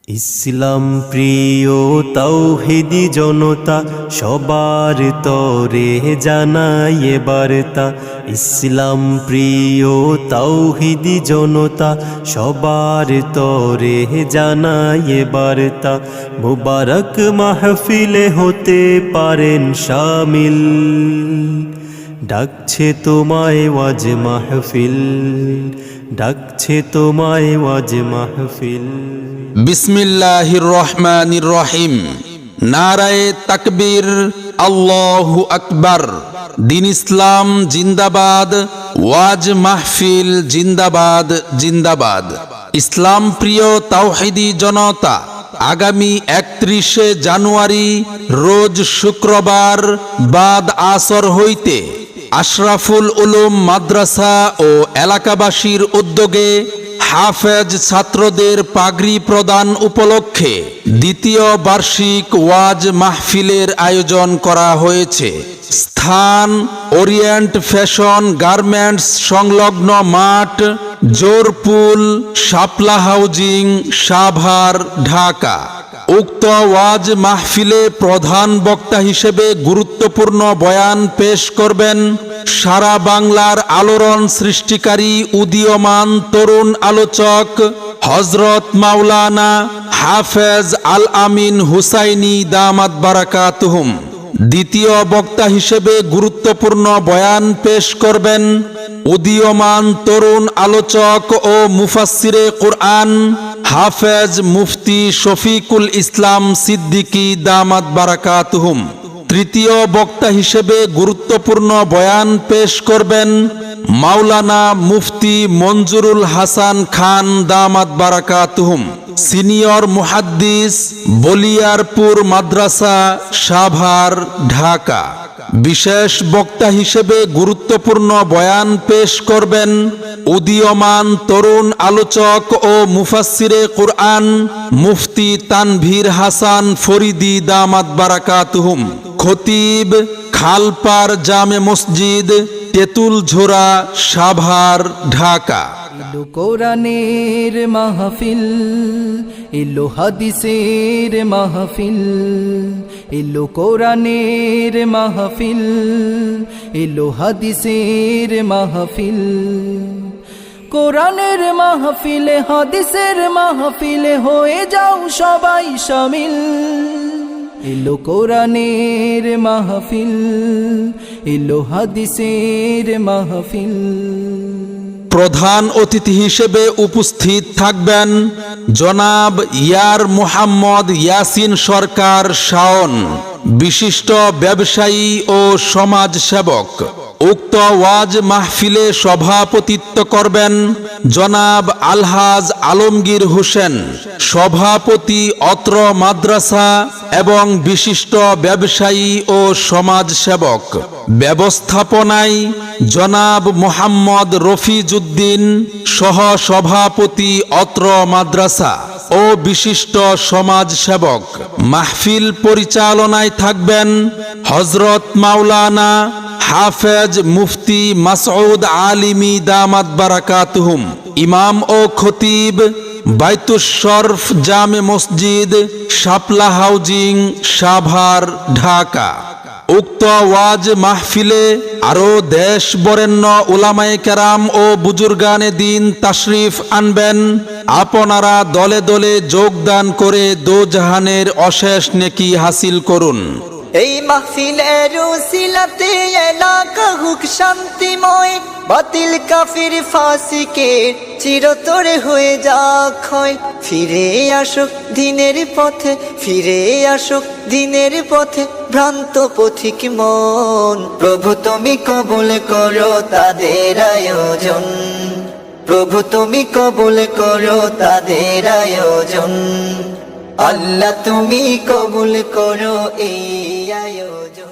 ইসলাম প্রিয় তাওহীদি জনতা সবার তরে জানায় বার্তা। ইসলাম প্রিয় তাওহীদি জনতা সবার তরে জানায় বার্তা। মুবারক মাহফিলে হতে পারেন শামিল, ডাকছে তোমায় ওয়াজ মাহফিল, ডাকছে তোমায় ওয়াজ মাহফিল। বিসমিল্লাহির রহমানির রহিম। নারায়ে তাকবীর, আল্লাহু আকবার। দিন ইসলাম জিন্দাবাদ, ওয়াজ মাহফিল জিন্দাবাদ জিন্দাবাদ। ইসলাম প্রিয় তাওহীদি জনতা, আগামী 31শে জানুয়ারি রোজ শুক্রবার বাদ আসর হইতে আশরাফুল উলুম মাদ্রাসা ও এলাকাবাসীর উদ্যোগে হাফেজ ছাত্রদের পাগড়ি প্রদান উপলক্ষে দ্বিতীয় বার্ষিক ওয়াজ মাহফিলের আয়োজন করা হয়েছে। স্থান ওরিয়েন্ট ফ্যাশন গার্মেন্টস সংলগ্ন মাঠ, জোরপুল, শাপলা হাউজিং, সাভার, ঢাকা। উক্ত ওয়াজ মাহফিলে প্রধান বক্তা হিসেবে গুরুত্বপূর্ণ বয়ান পেশ করবেন সারা বাংলার আলোড়ন সৃষ্টিকারী উদীয়মান তরুণ আলোচক হযরত মাওলানা হাফেজ আল আমিন হুসাইনি দামাত বারাকাতুহুম। দ্বিতীয় বক্তা হিসেবে গুরুত্বপূর্ণ বয়ান পেশ করবেন উদীয়মান তরুণ আলোচক ও মুফাসসিরে কুরআন হাফেজ মুফতি শফিকুল ইসলাম সিদ্দিকী দামাত বারাকাতুহুম। তৃতীয় বক্তা হিসেবে গুরুত্বপূর্ণ বয়ান পেশ করবেন মাওলানা মুফতি মঞ্জুরুল হাসান খান দামাত বারাকাতুহুম, সিনিয়র মুহাদ্দিস, বলিয়ারপুর মাদ্রাসা, সাভার, ঢাকা। বিশেষ বক্তা হিসেবে গুরুত্বপূর্ণ বয়ান পেশ করবেন উদীয়মান তরুণ আলোচক ও মুফাসসিরে কুরআন মুফতি তানভীর হাসান ফরিদি দামাত বারাকাতুহুম। খতিব, খালপার জামে মসজিদ, তেঁতুলঝোড়া, সাভার, ঢাকা। এলো কোরআনের মাহফিল, এলো হাদিসের মাহফিল, এলো কোরআনের মাহফিল, এলো হাদিসের মাহফিল। কোরআনের মাহফিলে হাদিসের মাহফিলে হয়ে যাও সবাই শামিল। এলো কোরআনের মাহফিল, এলো হাদিসের মাহফিল। প্রধান অতিথি হিসেবে উপস্থিত থাকবেন জনাব ইয়ার মুহাম্মদ ইয়াসিন সরকার শাওন, বিশিষ্ট ব্যবসায়ী ও সমাজসেবক। উক্ত ওয়াজ মাহফিলে সভাপতিত্ব করবেন জনাব আলহাজ আলমগীর হোসেন, সভাপতি অত্র মাদ্রাসা এবং বিশিষ্ট ব্যবসায়ী ও সমাজসেবক। ব্যবস্থাপনায় জনাব মোহাম্মদ রফিজউদ্দিন, সহ সভাপতি অত্র মাদ্রাসা ও বিশিষ্ট সমাজসেবক। মাহফিল পরিচালনায় থাকবেন হযরত মাওলানা হাফেজ মুফতি মাসউদ আলিমি দামাত বারাকাতুহুম। ইমাম ও খতিব বাইতুশ শরফ জামে মসজিদ, শাপলা হাউজিং, সাভার, ঢাকা। উক্ত ওয়াজ মাহফিলে আরো দেশ বরেণ্য উলামায়ে কেরাম ও বুজুর্গানে দিন তাশরিফ আনবেন। আপনারা দলে দলে যোগদান করে দোজাহানের অশেষ নেকি হাসিল করুন। এই মাহফিলের উসিলাতে এলাকা হুক শান্তিময়, বাতিল কাফির ফাসিকের চিরতরে হয়ে যাক ক্ষয়। ফিরে আসুক দিনের পথে, ফিরে আসুক দিনের পথে ভ্রান্ত পথিক মন। প্রভু তুমি কবুল করো তাদের আয়োজন, প্রভু তুমি কবুল করো তাদের আয়োজন। আল্লাহ তুমি কবুল করো এই আয়োজন।